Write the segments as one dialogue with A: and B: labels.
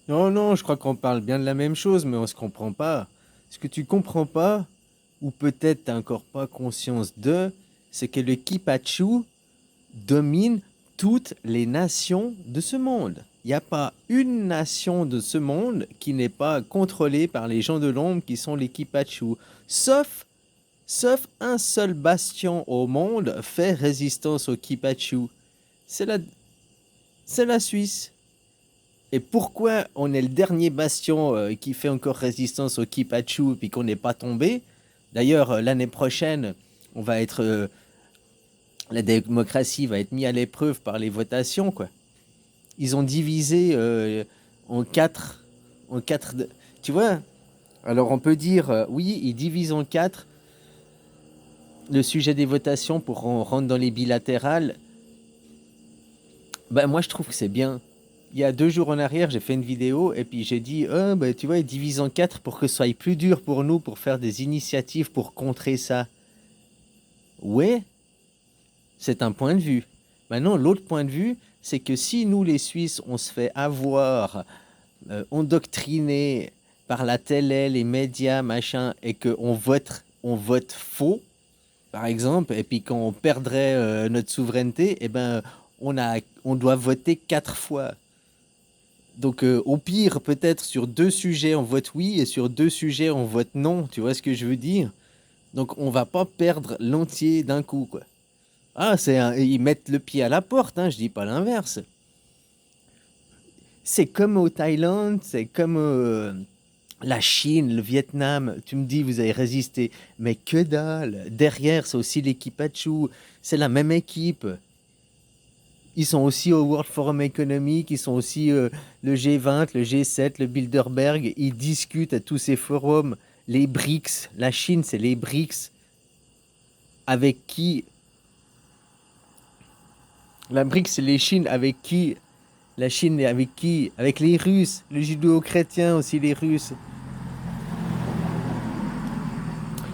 A: Non, non, je crois qu'on parle bien de la même chose, mais on se comprend pas. Ce que tu comprends pas, ou peut-être t'as encore pas conscience de, c'est que le Kipachu domine toutes les nations de ce monde. Il n'y a pas une nation de ce monde qui n'est pas contrôlée par les gens de l'ombre qui sont les Kipachu. Sauf, sauf un seul bastion au monde fait résistance aux Kipachu. C'est la, c'est la Suisse. Et pourquoi on est le dernier bastion qui fait encore résistance au Kipachu puis qu'on n'est pas tombé? D'ailleurs, l'année prochaine, on va être, la démocratie va être mise à l'épreuve par les votations, quoi. Ils ont divisé en quatre, en quatre. Tu vois? Alors on peut dire, oui, ils divisent en quatre le sujet des votations pour qu'on rentre dans les bilatérales. Ben moi je trouve que c'est bien. Il y a 2 jours en arrière, j'ai fait une vidéo et puis j'ai dit, ben, tu vois, ils divisent en quatre pour que ce soit plus dur pour nous pour faire des initiatives pour contrer ça. Ouais, c'est un point de vue. Maintenant, l'autre point de vue, c'est que si nous, les Suisses, on se fait avoir, endoctriner par la télé, les médias, machin, et on vote faux, par exemple, et puis quand on perdrait notre souveraineté, eh ben, on doit voter 4 fois. Donc, au pire, peut-être sur 2 sujets, on vote oui, et sur 2 sujets, on vote non. Tu vois ce que je veux dire? Donc, on va pas perdre l'entier d'un coup, quoi. Ah, ils mettent le pied à la porte, hein, je dis pas l'inverse. C'est comme au Thaïlande, c'est comme la Chine, le Vietnam. Tu me dis, vous avez résisté. Mais que dalle! Derrière, c'est aussi l'équipe Achou. C'est la même équipe. Ils sont aussi au World Forum Economic, ils sont aussi le G20, le G7, le Bilderberg. Ils discutent à tous ces forums. Les BRICS, la Chine, c'est les BRICS. Avec qui? La BRICS, c'est les Chines avec qui? La Chine est avec qui? Avec les Russes, le judéo-chrétien aussi, les Russes.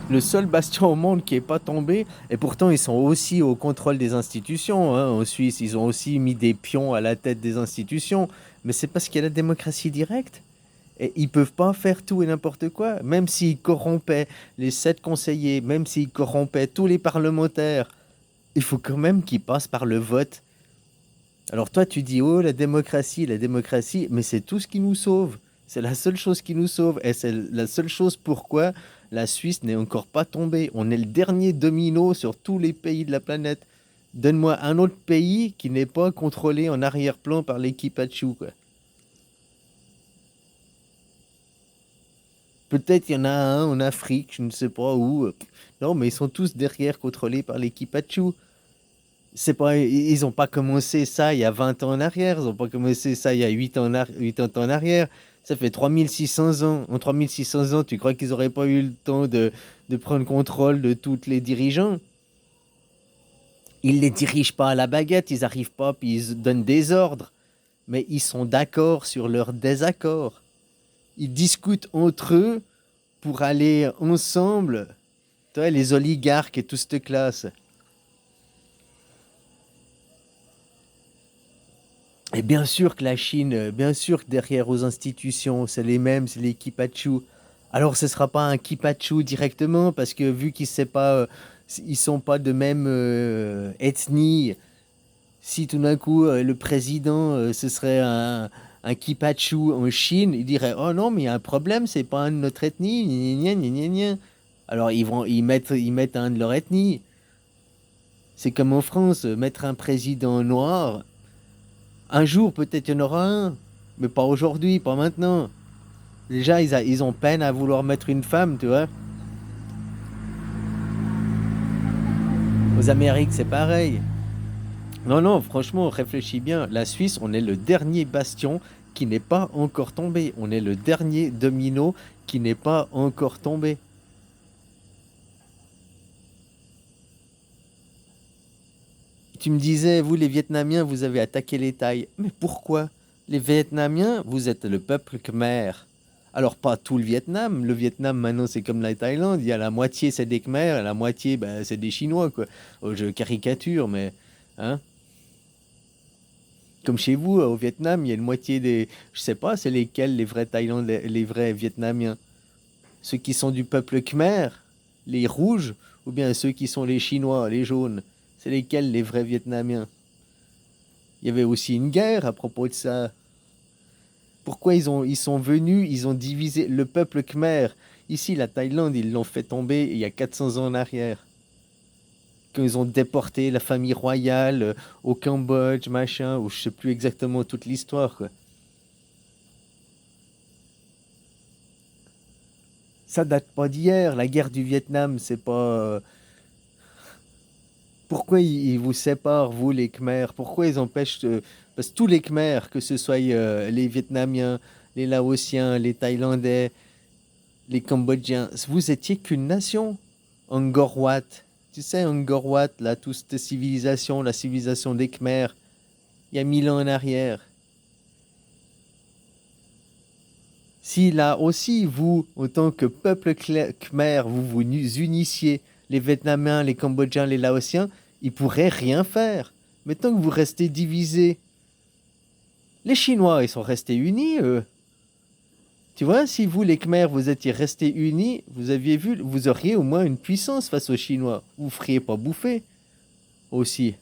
A: Le seul bastion au monde qui n'est pas tombé, et pourtant ils sont aussi au contrôle des institutions, hein, en Suisse, ils ont aussi mis des pions à la tête des institutions, mais c'est parce qu'il y a la démocratie directe. Et ils peuvent pas faire tout et n'importe quoi, même s'ils corrompaient les 7 conseillers, même s'ils corrompaient tous les parlementaires, il faut quand même qu'ils passent par le vote. Alors toi, tu dis, oh, la démocratie, mais c'est tout ce qui nous sauve. C'est la seule chose qui nous sauve. Et c'est la seule chose pourquoi la Suisse n'est encore pas tombée. On est le dernier domino sur tous les pays de la planète. Donne-moi un autre pays qui n'est pas contrôlé en arrière-plan par l'équipe Achou, quoi. Peut-être il y en a un en Afrique, je ne sais pas où. Non, mais ils sont tous derrière contrôlés par l'équipe Achou. C'est pas, ils ont pas commencé ça il y a 20 ans en arrière, ils ont pas commencé ça il y a 80 ans en arrière. Ça fait 3600 ans. En 3600 ans, tu crois qu'ils auraient pas eu le temps de prendre contrôle de tous les dirigeants? Ils les dirigent pas à la baguette, ils arrivent pas, puis ils donnent des ordres. Mais ils sont d'accord sur leur désaccord. Ils discutent entre eux pour aller ensemble. Tu vois, les oligarques et toute cette classe. Et bien sûr que la Chine, bien sûr que derrière aux institutions, c'est les mêmes, c'est les Kipachu. Alors ce ne sera pas un Kipachu directement, parce que vu ils sont pas de même ethnie, si tout d'un coup le président, ce serait un Kipachu en Chine, il dirait, oh non, mais il y a un problème, c'est pas un de notre ethnie, gna gna gna gna gna. Alors ils mettent un de leur ethnie. C'est comme en France, mettre un président noir, un jour, peut-être il y en aura un, mais pas aujourd'hui, pas maintenant. Déjà, ils ont peine à vouloir mettre une femme, tu vois. Aux Amériques, c'est pareil. Non, non, franchement, réfléchis bien. La Suisse, on est le dernier bastion qui n'est pas encore tombé. On est le dernier domino qui n'est pas encore tombé. Tu me disais, vous les Vietnamiens, vous avez attaqué les Thaïs. Mais pourquoi? Les Vietnamiens, vous êtes le peuple Khmer. Alors pas tout le Vietnam. Le Vietnam maintenant c'est comme la Thaïlande. Il y a la moitié c'est des Khmer, et la moitié c'est des Chinois quoi. Oh, je caricature mais hein. Comme chez vous, au Vietnam, il y a une moitié des... Je sais pas, c'est lesquels les vrais Thaïlandais, les vrais Vietnamiens? Ceux qui sont du peuple Khmer, les rouges, ou bien ceux qui sont les Chinois, les jaunes? C'est lesquels les vrais Vietnamiens? Il y avait aussi une guerre à propos de ça. Pourquoi ils sont venus, ils ont divisé le peuple Khmer. Ici, la Thaïlande, ils l'ont fait tomber il y a 400 ans en arrière. Quand ils ont déporté la famille royale au Cambodge, machin, ou je sais plus exactement toute l'histoire, quoi. Ça date pas d'hier. La guerre du Vietnam, c'est pas. Pourquoi ils vous séparent, vous, les Khmers? Pourquoi ils empêchent. Parce que tous les Khmers, que ce soit les Vietnamiens, les Laotiens, les Thaïlandais, les Cambodgiens, vous étiez qu'une nation. Angkor Wat. Tu sais, Angkor Wat, là, toute cette civilisation, la civilisation des Khmers, il y a 1000 ans en arrière. Si là aussi, vous, en tant que peuple khmer, vous vous unissiez, les Vietnamiens, les Cambodgiens, les Laotiens, ils pourraient rien faire. Mais tant que vous restez divisés, les Chinois, ils sont restés unis, eux. Tu vois, si vous, les Khmers, vous étiez restés unis, vous aviez vu, vous auriez au moins une puissance face aux Chinois. Vous ne feriez pas bouffer aussi.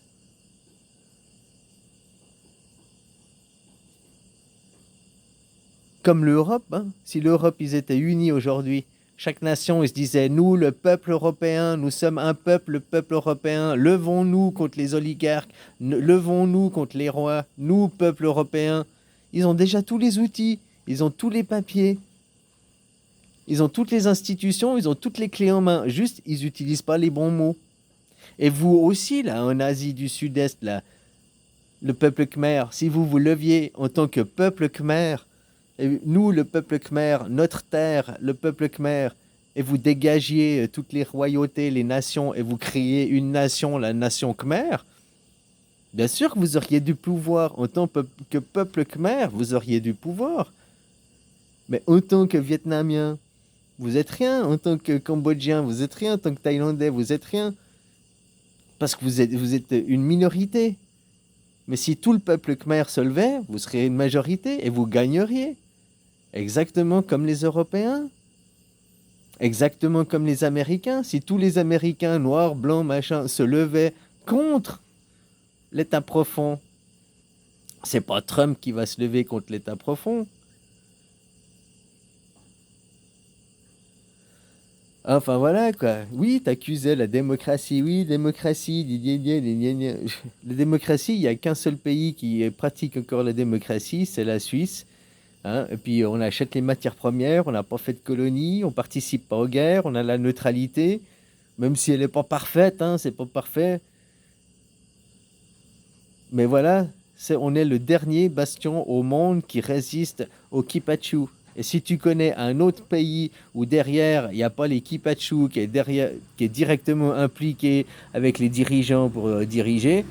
A: Comme l'Europe, hein. Si l'Europe, ils étaient unis aujourd'hui, chaque nation, ils se disaient, nous, le peuple européen, nous sommes un peuple, le peuple européen, levons-nous contre les oligarques, levons-nous contre les rois, nous, peuple européen. Ils ont déjà tous les outils, ils ont tous les papiers, ils ont toutes les institutions, ils ont toutes les clés en main. Juste, ils n'utilisent pas les bons mots. Et vous aussi, là, en Asie du Sud-Est, là, le peuple khmer, si vous vous leviez en tant que peuple khmer, et nous, le peuple khmer, notre terre, le peuple khmer, et vous dégagiez toutes les royautés, les nations, et vous créiez une nation, la nation khmer, bien sûr que vous auriez du pouvoir. En tant que peuple khmer, vous auriez du pouvoir. Mais en tant que Vietnamien, vous êtes rien. En tant que Cambodgien, vous êtes rien. En tant que Thaïlandais, vous êtes rien. Parce que vous êtes une minorité. Mais si tout le peuple khmer se levait, vous seriez une majorité et vous gagneriez. Exactement comme les Européens. Exactement comme les Américains. Si tous les Américains, noirs, blancs, machin, se levaient contre l'État profond, c'est pas Trump qui va se lever contre l'État profond. Enfin voilà quoi. Oui, t'accusais la démocratie. Oui, démocratie. La démocratie, il n'y a qu'un seul pays qui pratique encore la démocratie, c'est la Suisse. Hein. Et puis on achète les matières premières, on n'a pas fait de colonies, on participe pas aux guerres, on a la neutralité, même si elle n'est pas parfaite, hein, c'est pas parfait. Mais voilà, on est le dernier bastion au monde qui résiste au Kipachu. Et si tu connais un autre pays où derrière, il n'y a pas les Kipachu qui est, derrière, qui est directement impliqué avec les dirigeants pour diriger,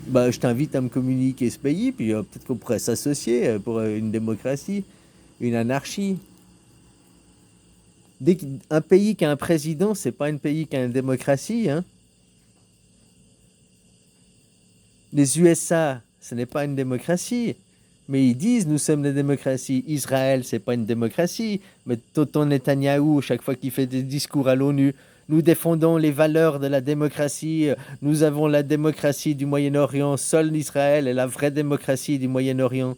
A: bah, je t'invite à me communiquer ce pays, puis peut-être qu'on pourrait s'associer pour une démocratie, une anarchie. Un pays qui a un président, c'est pas un pays qui a une démocratie, hein. Les USA, ce n'est pas une démocratie. Mais ils disent nous sommes la démocratie. Israël, c'est pas une démocratie. Mais Tonton Netanyahou, chaque fois qu'il fait des discours à l'ONU, nous défendons les valeurs de la démocratie. Nous avons la démocratie du Moyen-Orient. Seul Israël est la vraie démocratie du Moyen-Orient.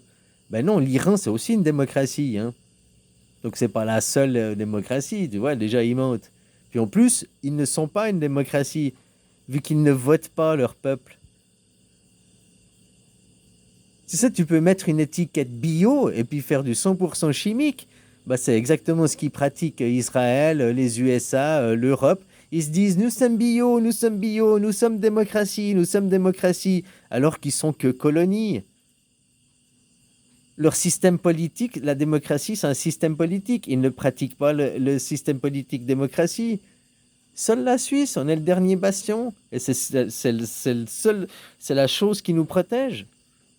A: Ben non, l'Iran, c'est aussi une démocratie, hein. Donc c'est pas la seule démocratie, tu vois, déjà ils mentent. Puis en plus, ils ne sont pas une démocratie, vu qu'ils ne votent pas leur peuple. C'est ça, tu peux mettre une étiquette bio et puis faire du 100% chimique. Bah, c'est exactement ce qu'ils pratiquent Israël, les USA, l'Europe. Ils se disent nous sommes bio, nous sommes bio, nous sommes démocratie, alors qu'ils sont que colonies. Leur système politique, la démocratie, c'est un système politique. Ils ne pratiquent pas le système politique démocratie. Seule la Suisse, on est le dernier bastion. Et c'est la chose qui nous protège.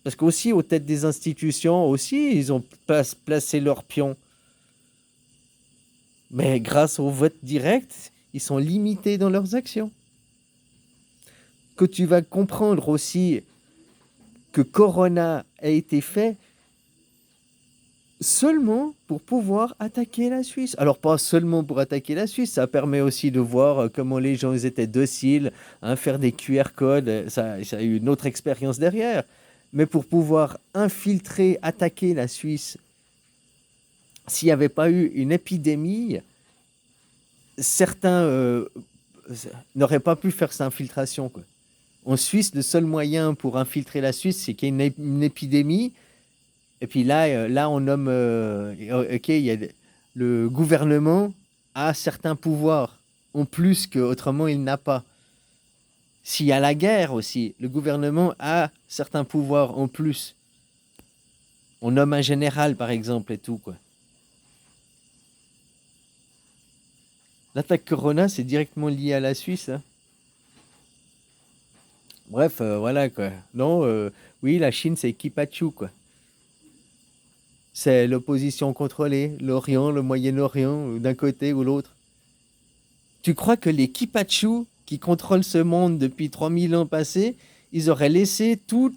A: Parce qu'aussi, aux têtes des institutions, aussi, ils ont placé leurs pions. Mais grâce au vote direct, ils sont limités dans leurs actions. que tu vas comprendre aussi que Corona a été fait seulement pour pouvoir attaquer la Suisse. Alors pas seulement pour attaquer la Suisse, ça permet aussi de voir comment les gens ils étaient dociles, hein, faire des QR codes, ça a eu une autre expérience derrière. Mais pour pouvoir infiltrer, attaquer la Suisse, s'il n'y avait pas eu une épidémie, certains n'auraient pas pu faire cette infiltration, quoi. En Suisse, le seul moyen pour infiltrer la Suisse, c'est qu'il y ait une épidémie. Et puis là on nomme, ok, le gouvernement a certains pouvoirs, en plus qu'autrement il n'a pas. S'il y a la guerre aussi, le gouvernement a certains pouvoirs en plus. On nomme un général, par exemple, et tout, quoi. L'attaque Corona, c'est directement lié à la Suisse, hein. Bref, voilà, quoi. Non, oui, la Chine, c'est Kipachu, quoi. C'est l'opposition contrôlée, l'Orient, le Moyen-Orient, d'un côté ou l'autre. Tu crois que les Kipachu qui contrôlent ce monde depuis 3000 ans passés, ils auraient laissé tout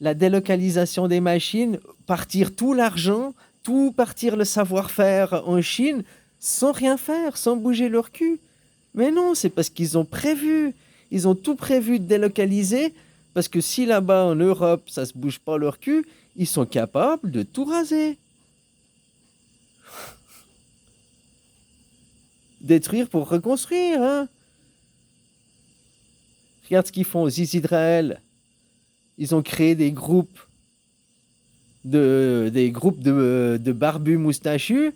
A: la délocalisation des machines, partir tout l'argent, tout partir le savoir-faire en Chine, sans rien faire, sans bouger leur cul? Mais non, c'est parce qu'ils ont prévu. Ils ont tout prévu de délocaliser, parce que si là-bas en Europe, ça se bouge pas leur cul, ils sont capables de tout raser. Détruire pour reconstruire, hein. Regarde ce qu'ils font aux Israël. Ils ont créé des groupes de barbus moustachus,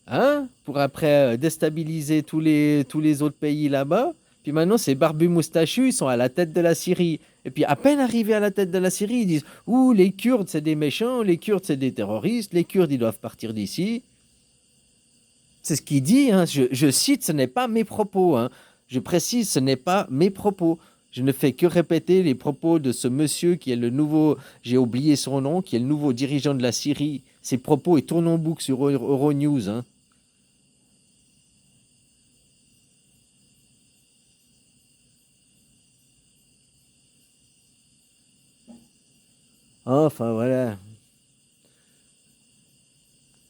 A: hein, pour après déstabiliser tous les autres pays là-bas. Puis maintenant, ces barbus moustachus, ils sont à la tête de la Syrie. Et puis à peine arrivés à la tête de la Syrie, ils disent « Ouh, les Kurdes, c'est des méchants, les Kurdes, c'est des terroristes, les Kurdes, ils doivent partir d'ici. » C'est ce qu'il dit, hein. Je cite, ce n'est pas mes propos, hein. Je précise, ce n'est pas mes propos. Je ne fais que répéter les propos de ce monsieur qui est le nouveau, j'ai oublié son nom, qui est le nouveau dirigeant de la Syrie. Ses propos, ils tournent en boucle sur Euronews, hein. Enfin, voilà.